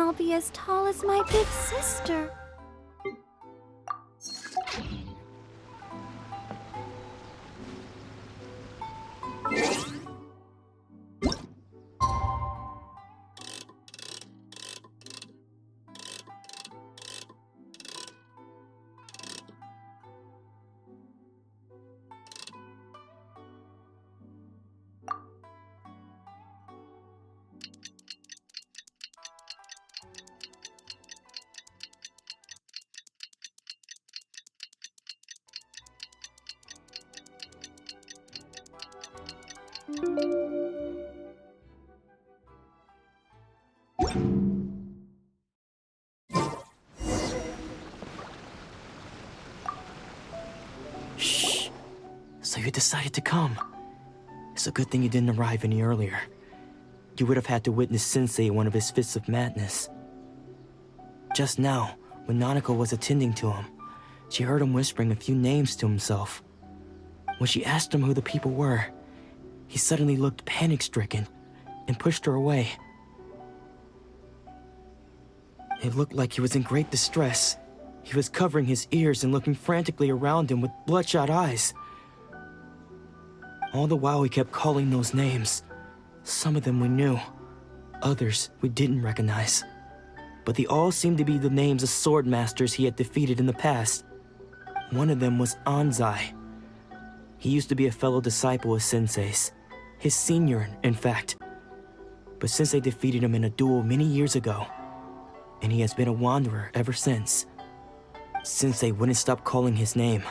I'll be as tall as my big sister. Shh. So you decided to come. It's a good thing you didn't arrive any earlier. You would have had to witness Sensei in one of his fits of madness. Just now, when Nanako was attending to him, she heard him whispering a few names to himself. When she asked him who the people were, he suddenly looked panic-stricken and pushed her away. It looked like he was in great distress. He was covering his ears and looking frantically around him with bloodshot eyes. All the while he kept calling those names. Some of them we knew, others we didn't recognize. But they all seemed to be the names of sword masters he had defeated in the past. One of them was Anzai. He used to be a fellow disciple of Sensei's, his senior, in fact. But Sensei defeated him in a duel many years ago, and he has been a wanderer ever since. Sensei wouldn't stop calling his name.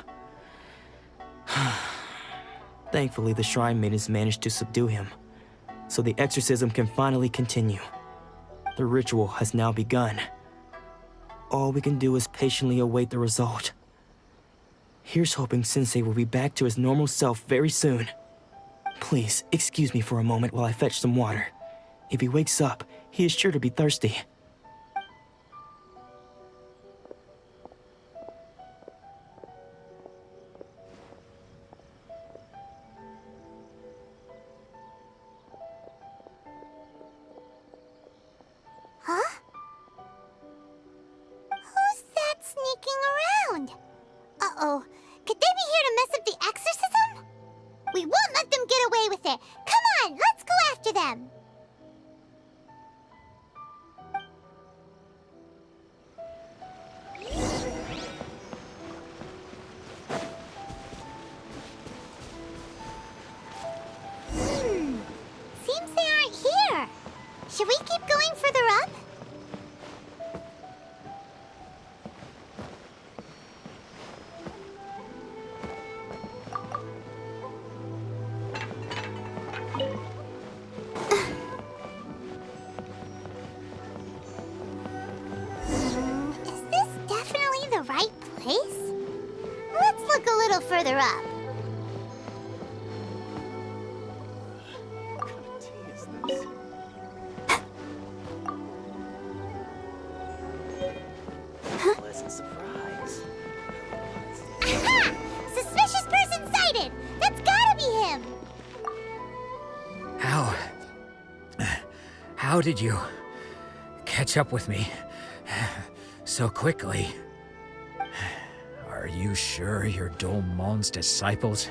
Thankfully, the shrine maidens managed to subdue him, so the exorcism can finally continue. The ritual has now begun. All we can do is patiently await the result. Here's hoping Sensei will be back to his normal self very soon. Please, excuse me for a moment while I fetch some water. If he wakes up, he is sure to be thirsty. Huh? Who's that sneaking around? Uh-oh. Could they be here to mess up the exorcism? We won't let them get away with it. Come on, let's go after them. Seems they aren't here. Should we keep going further up? Is this definitely the right place? Let's look a little further up. Pleasant surprise. Aha! Suspicious person sighted! That's gotta be him! How did you catch up with me so quickly? Are you sure you're Domon's disciples?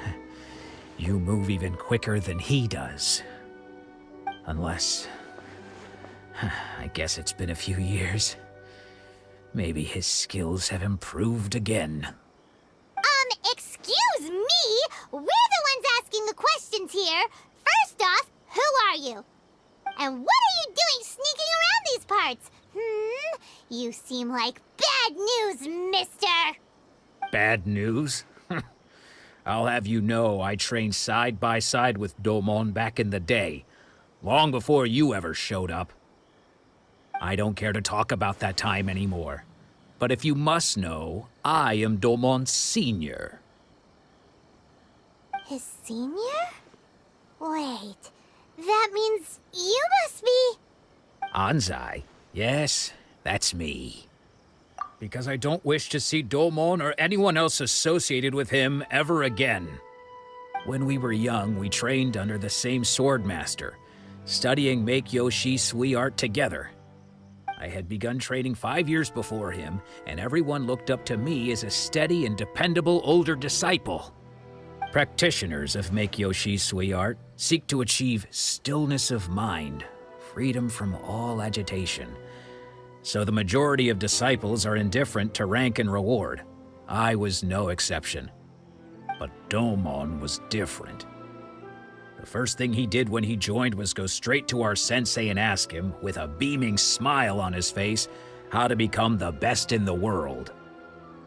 You move even quicker than he does. Unless... I guess it's been a few years. Maybe his skills have improved again. Excuse me? We're the ones asking the questions here. First off, who are you? And what are you doing sneaking around these parts? You seem like bad news, mister. Bad news? I'll have you know I trained side by side with Domon back in the day, long before you ever showed up. I don't care to talk about that time anymore. But if you must know, I am Domon's senior. His senior? Wait, that means you must be... Anzai? Yes, that's me. Because I don't wish to see Domon or anyone else associated with him ever again. When we were young, we trained under the same sword master, studying Make-Yoshi Sui art together. I had begun training 5 years before him, and everyone looked up to me as a steady and dependable older disciple. Practitioners of Meikyo Shisui art seek to achieve stillness of mind, freedom from all agitation. So the majority of disciples are indifferent to rank and reward. I was no exception. But Domon was different. The first thing he did when he joined was go straight to our sensei and ask him, with a beaming smile on his face, how to become the best in the world.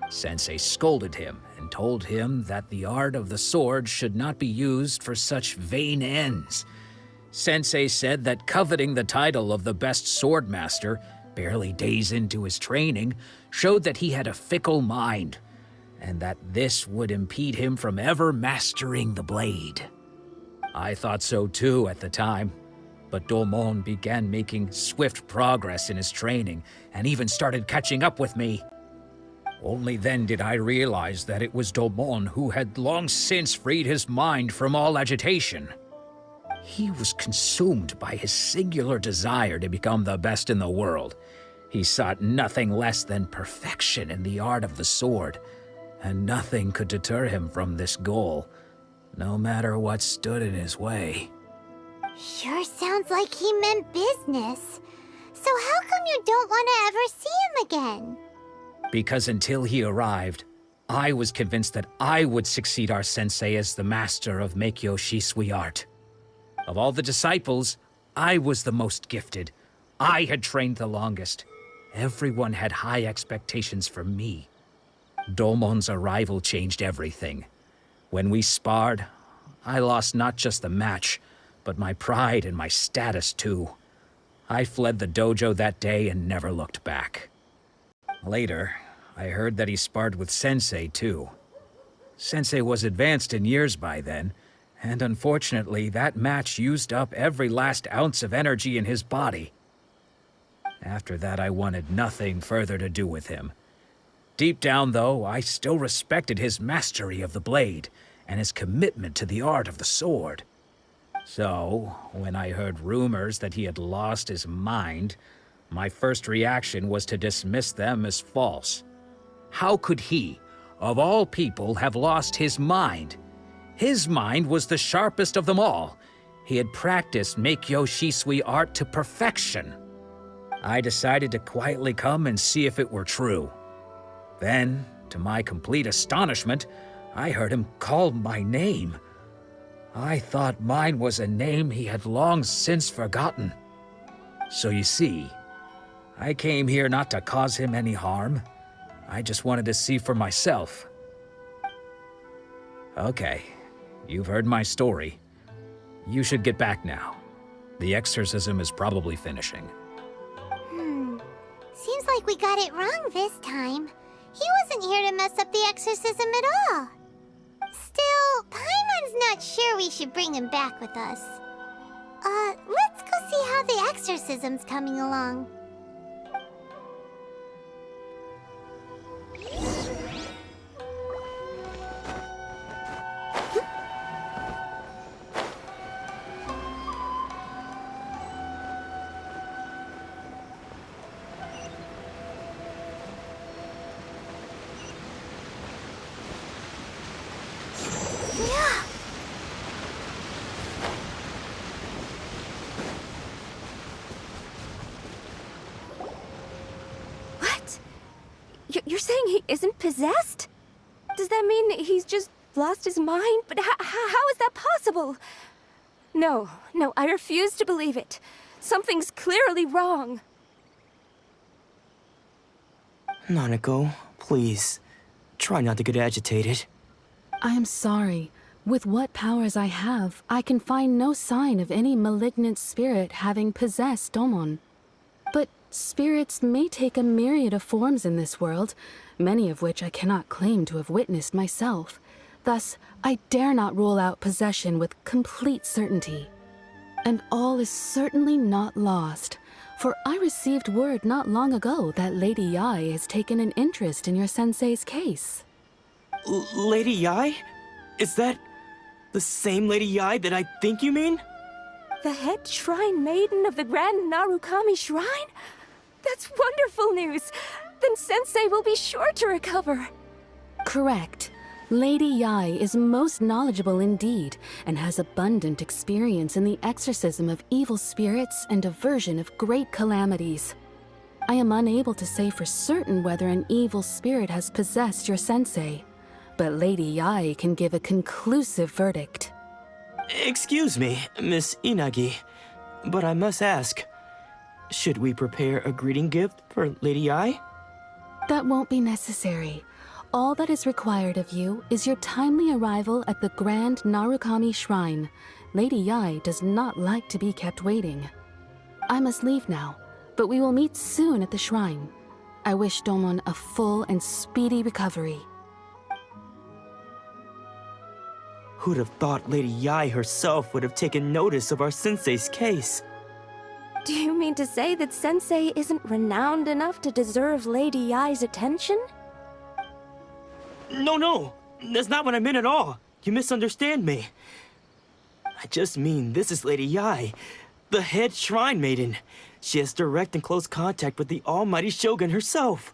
Sensei scolded him and told him that the art of the sword should not be used for such vain ends. Sensei said that coveting the title of the best sword master, barely days into his training, showed that he had a fickle mind, and that this would impede him from ever mastering the blade. I thought so too at the time, but Domon began making swift progress in his training and even started catching up with me. Only then did I realize that it was Domon who had long since freed his mind from all agitation. He was consumed by his singular desire to become the best in the world. He sought nothing less than perfection in the art of the sword, and nothing could deter him from this goal, no matter what stood in his way. Sure sounds like he meant business. So how come you don't want to ever see him again? Because until he arrived, I was convinced that I would succeed our sensei as the master of Meikyo Shisui art. Of all the disciples, I was the most gifted. I had trained the longest. Everyone had high expectations for me. Domon's arrival changed everything. When we sparred, I lost not just the match, but my pride and my status too. I fled the dojo that day and never looked back. Later, I heard that he sparred with Sensei too. Sensei was advanced in years by then, and unfortunately that match used up every last ounce of energy in his body. After that, I wanted nothing further to do with him. Deep down, though, I still respected his mastery of the blade and his commitment to the art of the sword. So, when I heard rumors that he had lost his mind, my first reaction was to dismiss them as false. How could he, of all people, have lost his mind? His mind was the sharpest of them all. He had practiced Meikyo Shisui art to perfection. I decided to quietly come and see if it were true. Then, to my complete astonishment, I heard him call my name. I thought mine was a name he had long since forgotten. So you see, I came here not to cause him any harm. I just wanted to see for myself. Okay, you've heard my story. You should get back now. The exorcism is probably finishing. Seems like we got it wrong this time. He wasn't here to mess up the exorcism at all. Still, Paimon's not sure we should bring him back with us. Let's go see how the exorcism's coming along. You're saying he isn't possessed? Does that mean he's just lost his mind? But how is that possible? No, I refuse to believe it. Something's clearly wrong. Nanako, please. Try not to get agitated. I am sorry. With what powers I have, I can find no sign of any malignant spirit having possessed Domon. But spirits may take a myriad of forms in this world, many of which I cannot claim to have witnessed myself. Thus, I dare not rule out possession with complete certainty. And all is certainly not lost, for I received word not long ago that Lady Yai has taken an interest in your sensei's case. Lady Yai? Is that the same Lady Yai that I think you mean? The head shrine maiden of the Grand Narukami Shrine? That's wonderful news! Then Sensei will be sure to recover. Correct. Lady Yai is most knowledgeable indeed, and has abundant experience in the exorcism of evil spirits and aversion of great calamities. I am unable to say for certain whether an evil spirit has possessed your sensei, but Lady Yai can give a conclusive verdict. Excuse me, Miss Inagi, but I must ask, should we prepare a greeting gift for Lady Ai? That won't be necessary. All that is required of you is your timely arrival at the Grand Narukami Shrine. Lady Yai does not like to be kept waiting. I must leave now, but we will meet soon at the shrine. I wish Domon a full and speedy recovery. Who'd have thought Lady Yai herself would have taken notice of our sensei's case? Do you mean to say that Sensei isn't renowned enough to deserve Lady Yai's attention? No, that's not what I meant at all. You misunderstand me. I just mean this is Lady Yai, the head shrine maiden. She has direct and close contact with the almighty Shogun herself.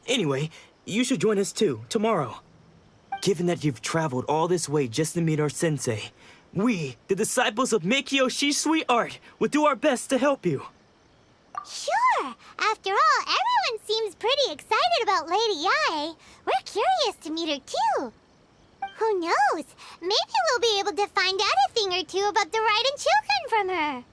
Anyway, you should join us too, tomorrow. Given that you've traveled all this way just to meet our sensei, we, the disciples of Meikyo Shisui Art, will do our best to help you. Sure! After all, everyone seems pretty excited about Lady Yai. We're curious to meet her too. Who knows? Maybe we'll be able to find out a thing or two about the Raiden Shogun from her.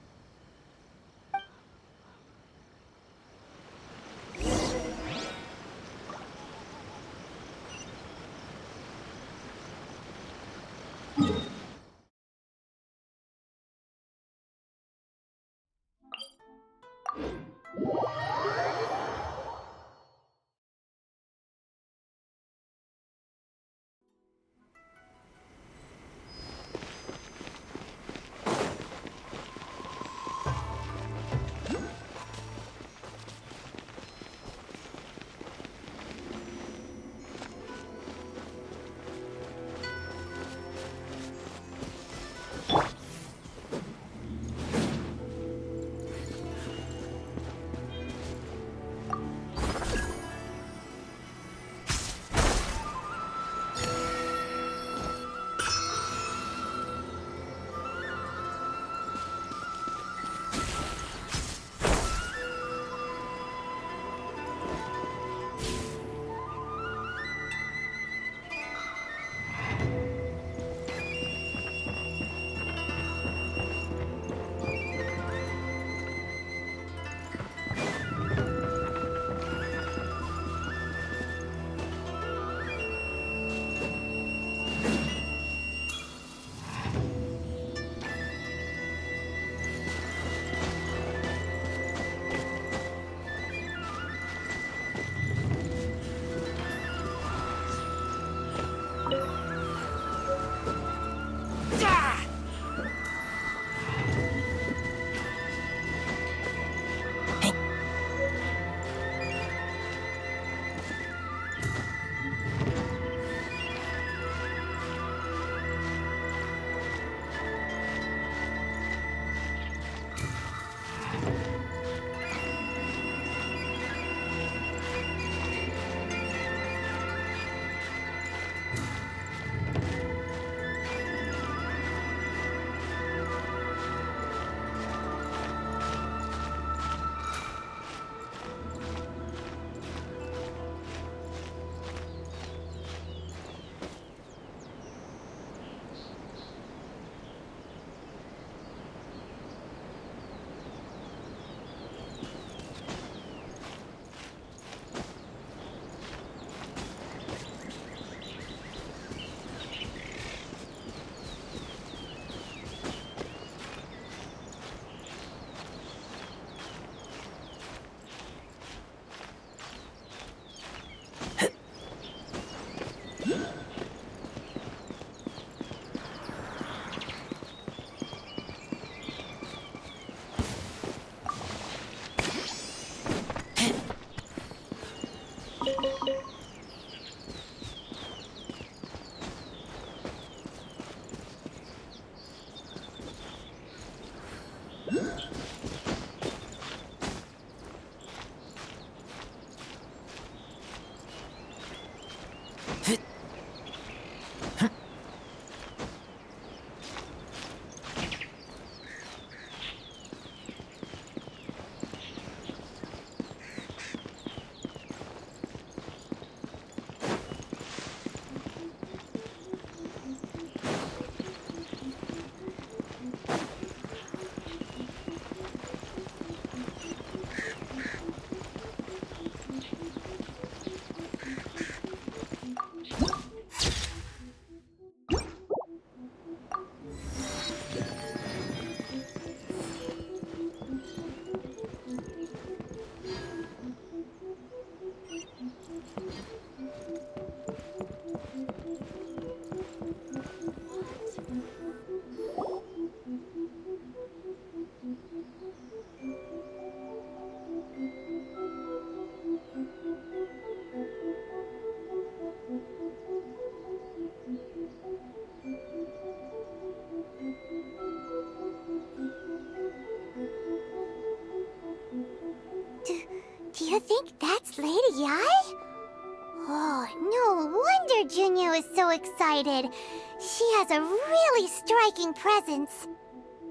excited. She has a really striking presence.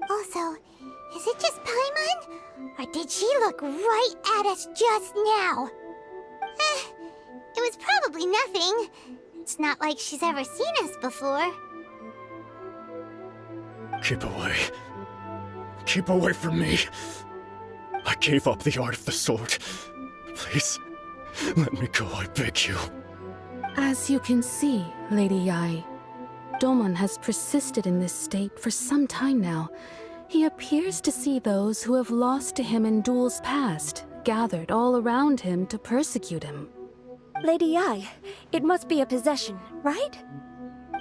Also, is it just Paimon? Or did she look right at us just now? It was probably nothing. It's not like she's ever seen us before. Keep away. Keep away from me. I gave up the art of the sword. Please, let me go, I beg you. As you can see, Lady Yai, Domon has persisted in this state for some time now. He appears to see those who have lost to him in duels past, gathered all around him to persecute him. Lady Yai, it must be a possession, right?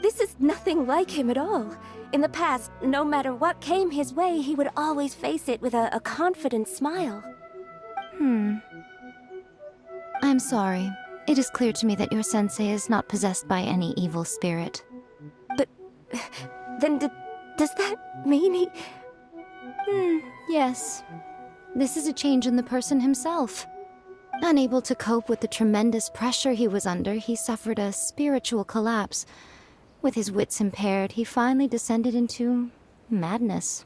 This is nothing like him at all. In the past, no matter what came his way, he would always face it with a confident smile. I'm sorry. It is clear to me that your sensei is not possessed by any evil spirit. But then does that mean he... Yes. This is a change in the person himself. Unable to cope with the tremendous pressure he was under, he suffered a spiritual collapse. With his wits impaired, he finally descended into madness.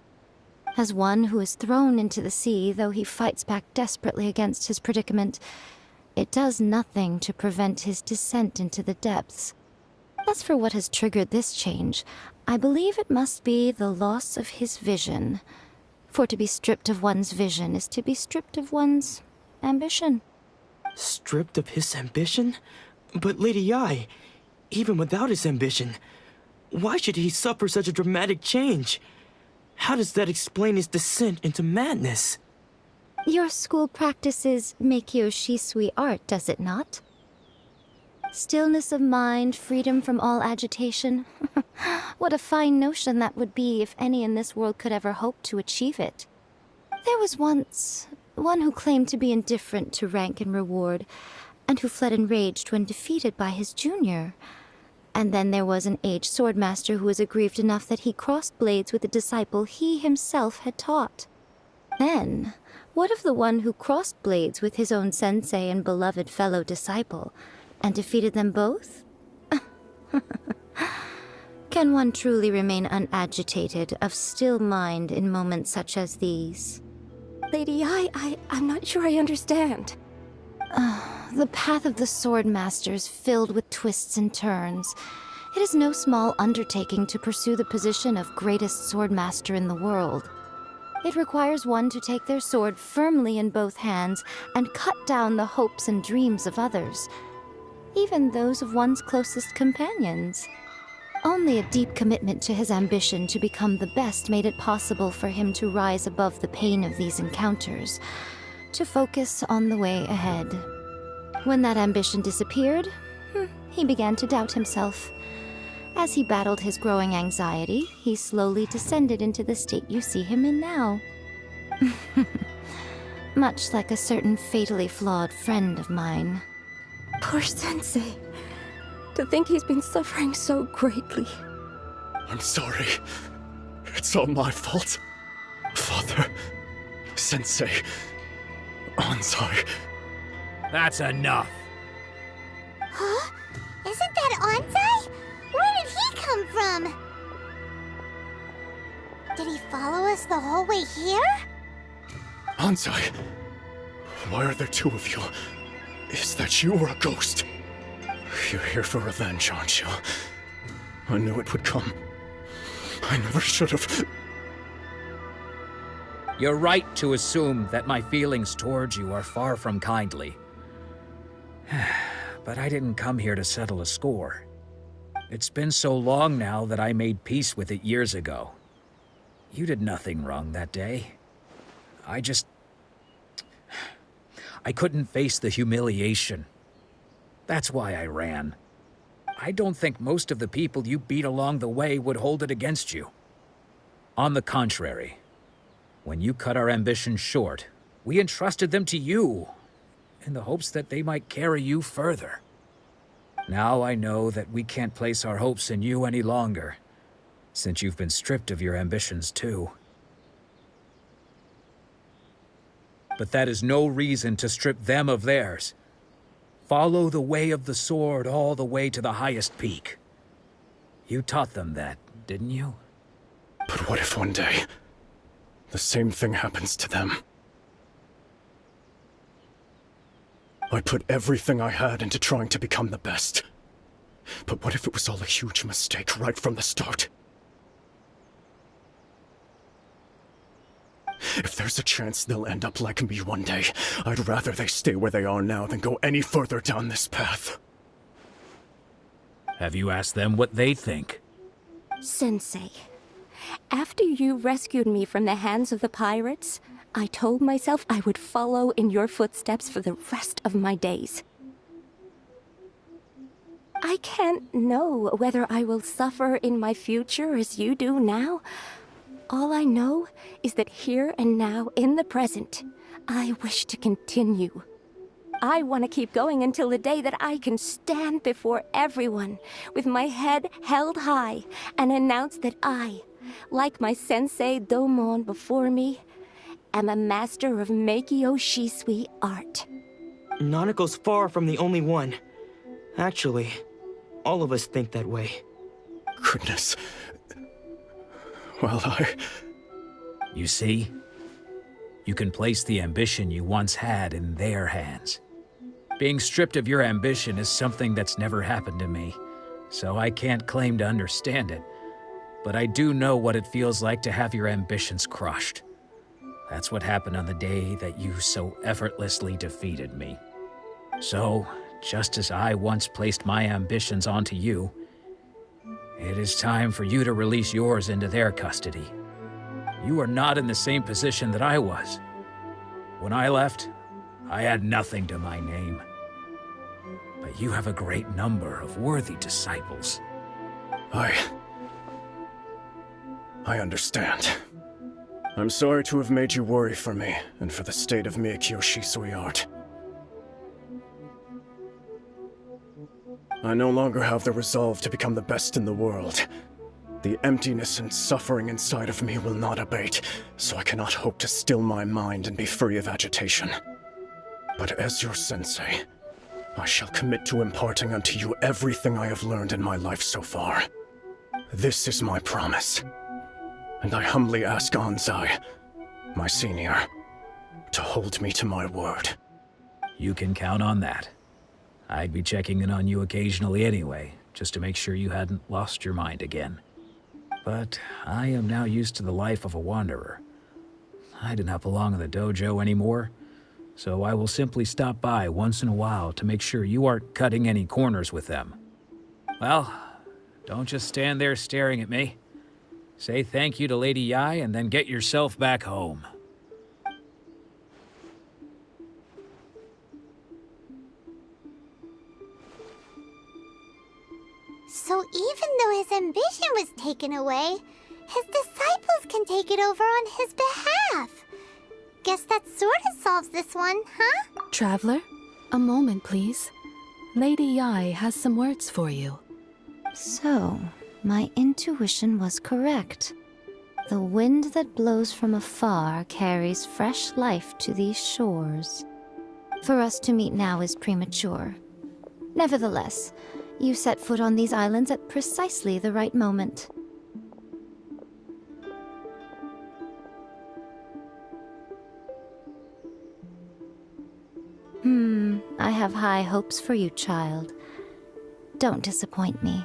As one who is thrown into the sea, though he fights back desperately against his predicament, it does nothing to prevent his descent into the depths. As for what has triggered this change, I believe it must be the loss of his vision. For to be stripped of one's vision is to be stripped of one's ambition. Stripped of his ambition? But Lady Yai, even without his ambition, why should he suffer such a dramatic change? How does that explain his descent into madness? Your school practices Meikyo Shisui art, does it not? Stillness of mind, freedom from all agitation. What a fine notion that would be if any in this world could ever hope to achieve it. There was once one who claimed to be indifferent to rank and reward, and who fled enraged when defeated by his junior. And then there was an aged swordmaster who was aggrieved enough that he crossed blades with a disciple he himself had taught. Then, what of the one who crossed blades with his own sensei and beloved fellow disciple, and defeated them both? Can one truly remain unagitated, of still mind in moments such as these? Lady Yai, I'm not sure I understand. The path of the sword master is filled with twists and turns. It is no small undertaking to pursue the position of greatest sword master in the world. It requires one to take their sword firmly in both hands and cut down the hopes and dreams of others, even those of one's closest companions. Only a deep commitment to his ambition to become the best made it possible for him to rise above the pain of these encounters, to focus on the way ahead. When that ambition disappeared, he began to doubt himself. As he battled his growing anxiety, he slowly descended into the state you see him in now. Much like a certain fatally flawed friend of mine. Poor Sensei. To think he's been suffering so greatly. I'm sorry. It's all my fault. Father, Sensei, Ansai. That's enough. Huh? Isn't that Ansai? Where did he come from? Did he follow us the whole way here? Ansai, why are there two of you? Is that you or a ghost? You're here for revenge, aren't you? I knew it would come. I never should have. You're right to assume that my feelings towards you are far from kindly. But I didn't come here to settle a score. It's been so long now that I made peace with it years ago. You did nothing wrong that day. I couldn't face the humiliation. That's why I ran. I don't think most of the people you beat along the way would hold it against you. On the contrary, when you cut our ambitions short, we entrusted them to you, in the hopes that they might carry you further. Now I know that we can't place our hopes in you any longer, since you've been stripped of your ambitions too. But that is no reason to strip them of theirs. Follow the way of the sword all the way to the highest peak. You taught them that, didn't you? But what if one day, the same thing happens to them? I put everything I had into trying to become the best. But what if it was all a huge mistake right from the start? If there's a chance they'll end up like me one day, I'd rather they stay where they are now than go any further down this path. Have you asked them what they think? Sensei, after you rescued me from the hands of the pirates, I told myself I would follow in your footsteps for the rest of my days. I can't know whether I will suffer in my future as you do now. All I know is that here and now, in the present, I wish to continue. I want to keep going until the day that I can stand before everyone with my head held high and announce that I, like my sensei Domon before me, am a master of Meikyo Shisui art. Nanako's far from the only one. Actually, all of us think that way. Goodness. Well, You see? You can place the ambition you once had in their hands. Being stripped of your ambition is something that's never happened to me, so I can't claim to understand it. But I do know what it feels like to have your ambitions crushed. That's what happened on the day that you so effortlessly defeated me. So, just as I once placed my ambitions onto you, it is time for you to release yours into their custody. You are not in the same position that I was. When I left, I had nothing to my name. But you have a great number of worthy disciples. I understand. I'm sorry to have made you worry for me, and for the state of Meikyo Shisui art. I no longer have the resolve to become the best in the world. The emptiness and suffering inside of me will not abate, so I cannot hope to still my mind and be free of agitation. But as your sensei, I shall commit to imparting unto you everything I have learned in my life so far. This is my promise. And I humbly ask Anzai, my senior, to hold me to my word. You can count on that. I'd be checking in on you occasionally anyway, just to make sure you hadn't lost your mind again. But I am now used to the life of a wanderer. I do not belong in the dojo anymore, so I will simply stop by once in a while to make sure you aren't cutting any corners with them. Well, don't just stand there staring at me. Say thank you to Lady Yai and then get yourself back home. So even though his ambition was taken away, his disciples can take it over on his behalf. Guess that sort of solves this one, huh? Traveler, a moment, please. Lady Yai has some words for you. So, my intuition was correct. The wind that blows from afar carries fresh life to these shores. For us to meet now is premature. Nevertheless, you set foot on these islands at precisely the right moment. I have high hopes for you, child. Don't disappoint me.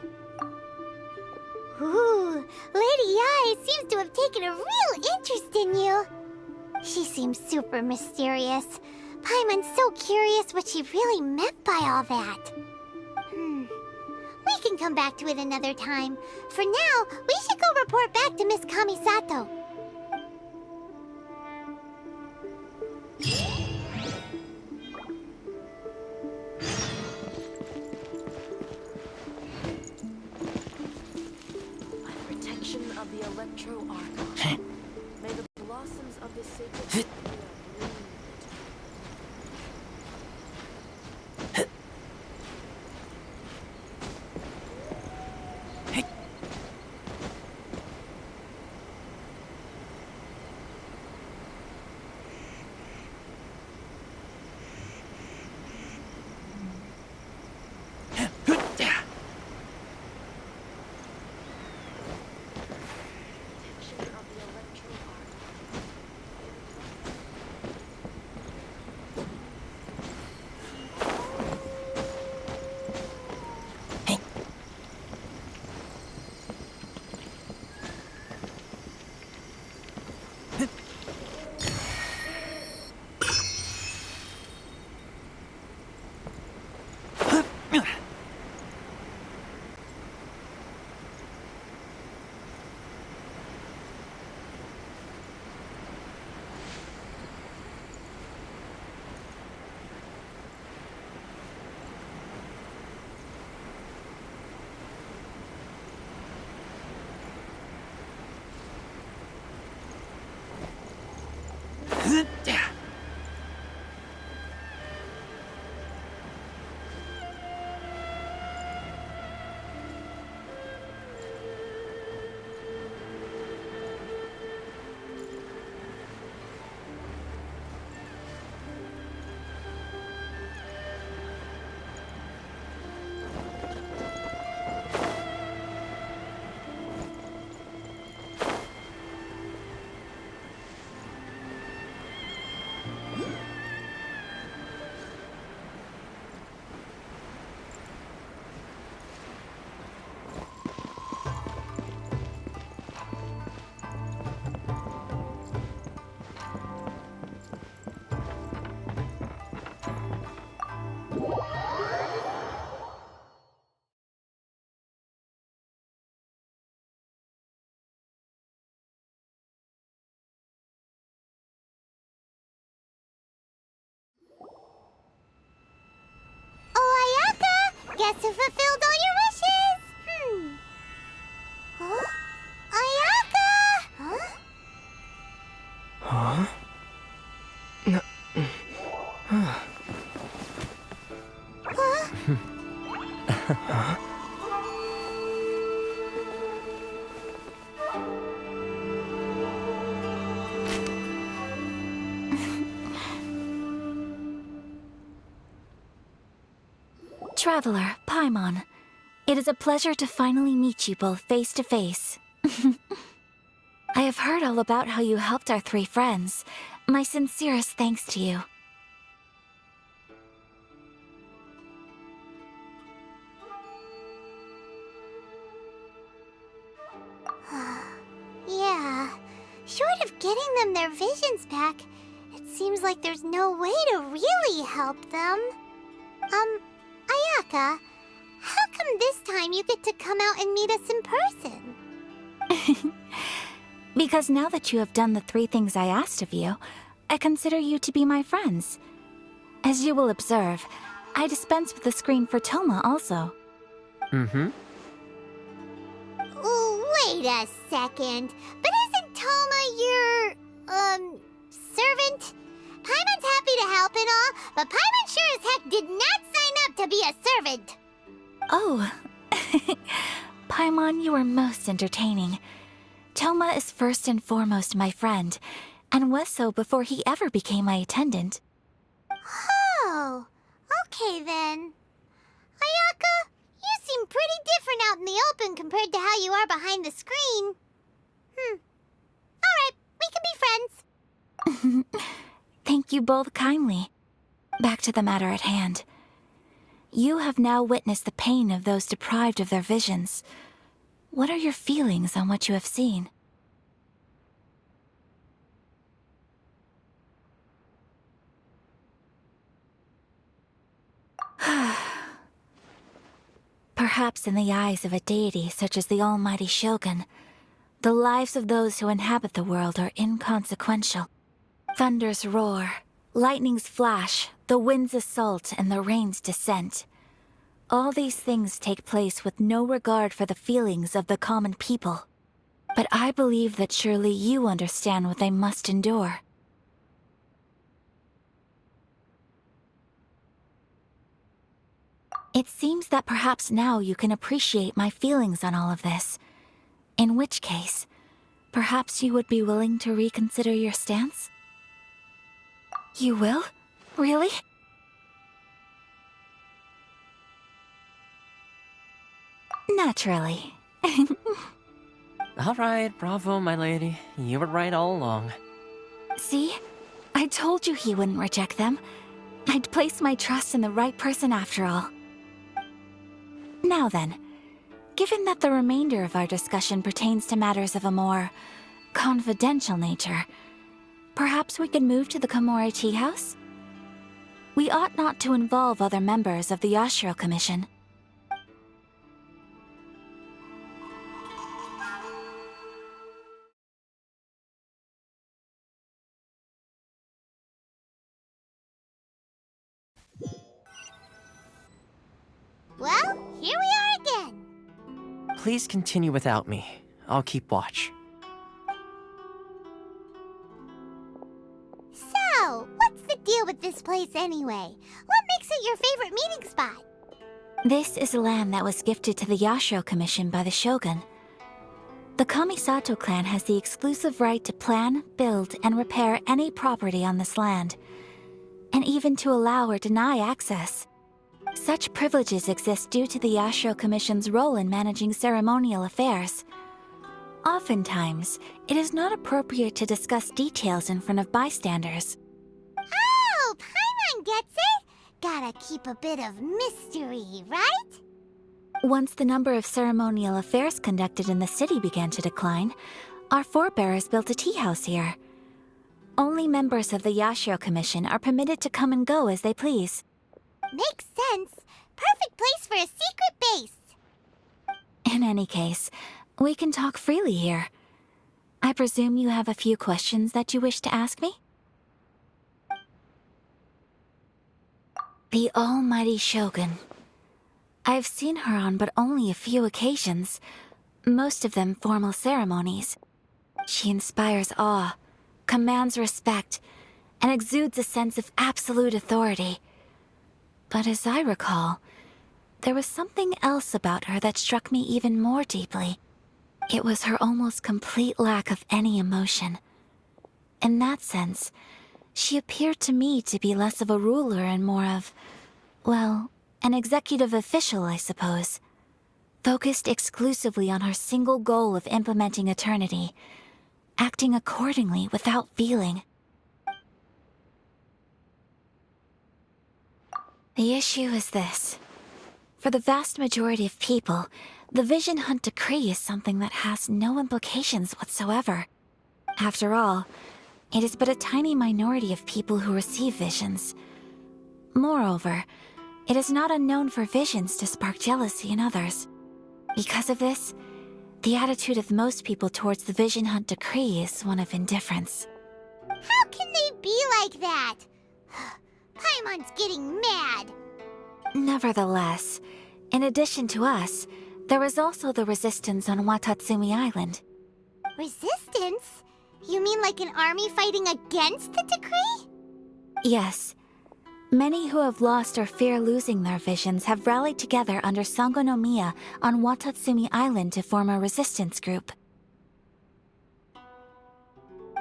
Ooh, Lady Yai seems to have taken a real interest in you. She seems super mysterious. Paimon's so curious what she really meant by all that. We can come back to it another time. For now, we should go report back to Miss Kamisato. By the protection of the Electro Archon, may the blossoms of the sacred Oh, Ayaka! Guess who fulfilled all your wishes? Huh? Ayaka! Huh? Traveler, Paimon, it is a pleasure to finally meet you both face to face. I have heard all about how you helped our three friends. My sincerest thanks to you. Yeah. Short of getting them their visions back, it seems like there's no way to really help them. Ayaka, how come this time you get to come out and meet us in person? Because now that you have done the three things I asked of you, I consider you to be my friends. As you will observe, I dispense with the screen for Toma also. Mm-hmm. Wait a second. But isn't Toma your, servant? Paimon's happy to help and all, but Paimon sure as heck did not sign up to be a servant. Oh. Paimon, you are most entertaining. Toma is first and foremost my friend, and was so before he ever became my attendant. Oh, okay then. Ayaka, you seem pretty different out in the open compared to how you are behind the screen. Alright, we can be friends. Thank you both kindly. Back to the matter at hand. You have now witnessed the pain of those deprived of their visions. What are your feelings on what you have seen? Perhaps in the eyes of a deity such as the almighty Shogun, the lives of those who inhabit the world are inconsequential. Thunders roar, lightnings flash, the winds assault, and the rains descent. All these things take place with no regard for the feelings of the common people. But I believe that surely you understand what they must endure. It seems that perhaps now you can appreciate my feelings on all of this. In which case, perhaps you would be willing to reconsider your stance? You will? Really? Naturally. All right, bravo, my lady. You were right all along. See? I told you he wouldn't reject them. I'd placed my trust in the right person after all. Now then, given that the remainder of our discussion pertains to matters of a more confidential nature, perhaps we could move to the Komori Tea House? We ought not to involve other members of the Yashiro Commission. Well, here we are again. Please continue without me. I'll keep watch. with this place anyway? What makes it your favorite meeting spot? This is land that was gifted to the Yashiro Commission by the Shogun. The Kamisato clan has the exclusive right to plan, build, and repair any property on this land, and even to allow or deny access. Such privileges exist due to the Yashiro Commission's role in managing ceremonial affairs. Oftentimes, it is not appropriate to discuss details in front of bystanders. Oh, Paimon gets it! Gotta keep a bit of mystery, right? Once the number of ceremonial affairs conducted in the city began to decline, our forebears built a tea house here. Only members of the Yashiro Commission are permitted to come and go as they please. Makes sense. Perfect place for a secret base. In any case, we can talk freely here. I presume you have a few questions that you wish to ask me? The almighty Shogun. I've seen her on but only a few occasions, most of them formal ceremonies. She inspires awe, commands respect, and exudes a sense of absolute authority. But as I recall, there was something else about her that struck me even more deeply. It was her almost complete lack of any emotion. In that sense, she appeared to me to be less of a ruler and more of, well, an executive official, I suppose. Focused exclusively on her single goal of implementing eternity, acting accordingly without feeling. The issue is this. For the vast majority of people, the Vision Hunt Decree is something that has no implications whatsoever. After all, it is but a tiny minority of people who receive visions. Moreover, it is not unknown for visions to spark jealousy in others. Because of this, the attitude of most people towards the Vision Hunt Decree is one of indifference. How can they be like that? Paimon's getting mad. Nevertheless, in addition to us, there is also the resistance on Watatsumi Island. Resistance? You mean like an army fighting against the decree? Yes. Many who have lost or fear losing their visions have rallied together under Sangonomiya on Watatsumi Island to form a resistance group.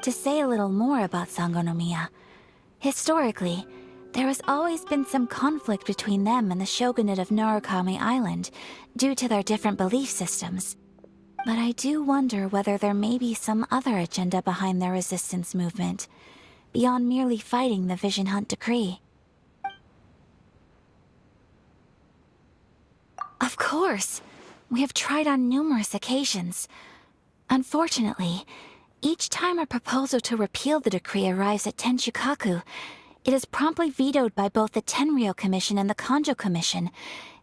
To say a little more about Sangonomiya, historically, there has always been some conflict between them and the shogunate of Narukami Island due to their different belief systems. But I do wonder whether there may be some other agenda behind their resistance movement, beyond merely fighting the Vision Hunt Decree. Of course! We have tried on numerous occasions. Unfortunately, each time a proposal to repeal the decree arrives at Tenshukaku, it is promptly vetoed by both the Tenryou Commission and the Kanjo Commission,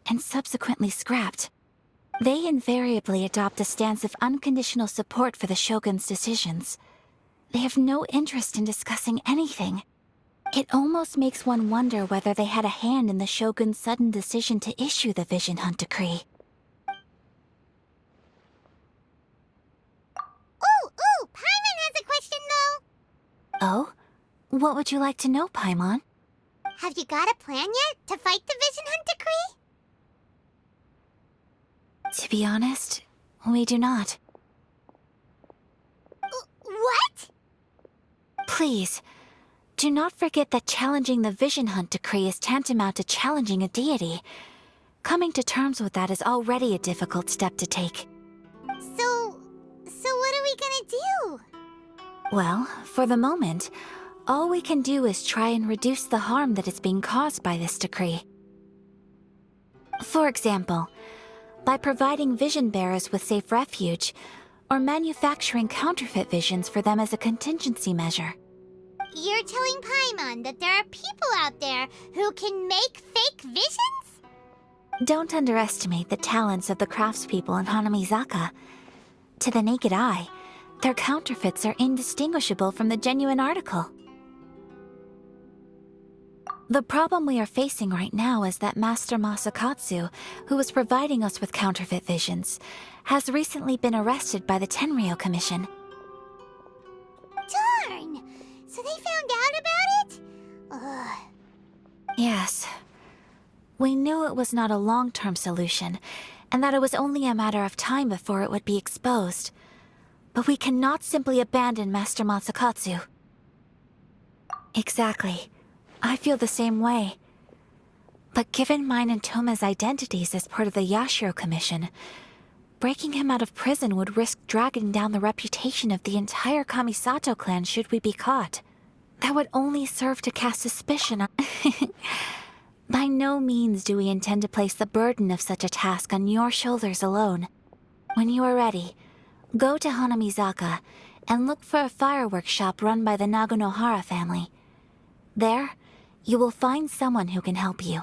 and subsequently scrapped. They invariably adopt a stance of unconditional support for the Shogun's decisions. They have no interest in discussing anything. It almost makes one wonder whether they had a hand in the Shogun's sudden decision to issue the Vision Hunt Decree. Ooh, Paimon has a question though. Oh? What would you like to know, Paimon? Have you got a plan yet to fight the Vision Hunt Decree? To be honest, we do not. What? Please, do not forget that challenging the Vision Hunt Decree is tantamount to challenging a deity. Coming to terms with that is already a difficult step to take. So what are we gonna do? Well, for the moment, all we can do is try and reduce the harm that is being caused by this decree. For example, by providing vision bearers with safe refuge, or manufacturing counterfeit visions for them as a contingency measure. You're telling Paimon that there are people out there who can make fake visions? Don't underestimate the talents of the craftspeople in Hanamizaka. To the naked eye, their counterfeits are indistinguishable from the genuine article. The problem we are facing right now is that Master Masakatsu, who was providing us with counterfeit visions, has recently been arrested by the Tenryou Commission. Darn! So they found out about it? Ugh. Yes. We knew it was not a long-term solution, and that it was only a matter of time before it would be exposed. But we cannot simply abandon Master Matsukatsu. Exactly. I feel the same way. But given mine and Toma's identities as part of the Yashiro Commission, breaking him out of prison would risk dragging down the reputation of the entire Kamisato clan should we be caught. That would only serve to cast suspicion on... By no means do we intend to place the burden of such a task on your shoulders alone. When you are ready, go to Hanamizaka and look for a fireworks shop run by the Nagonohara family. There, you will find someone who can help you.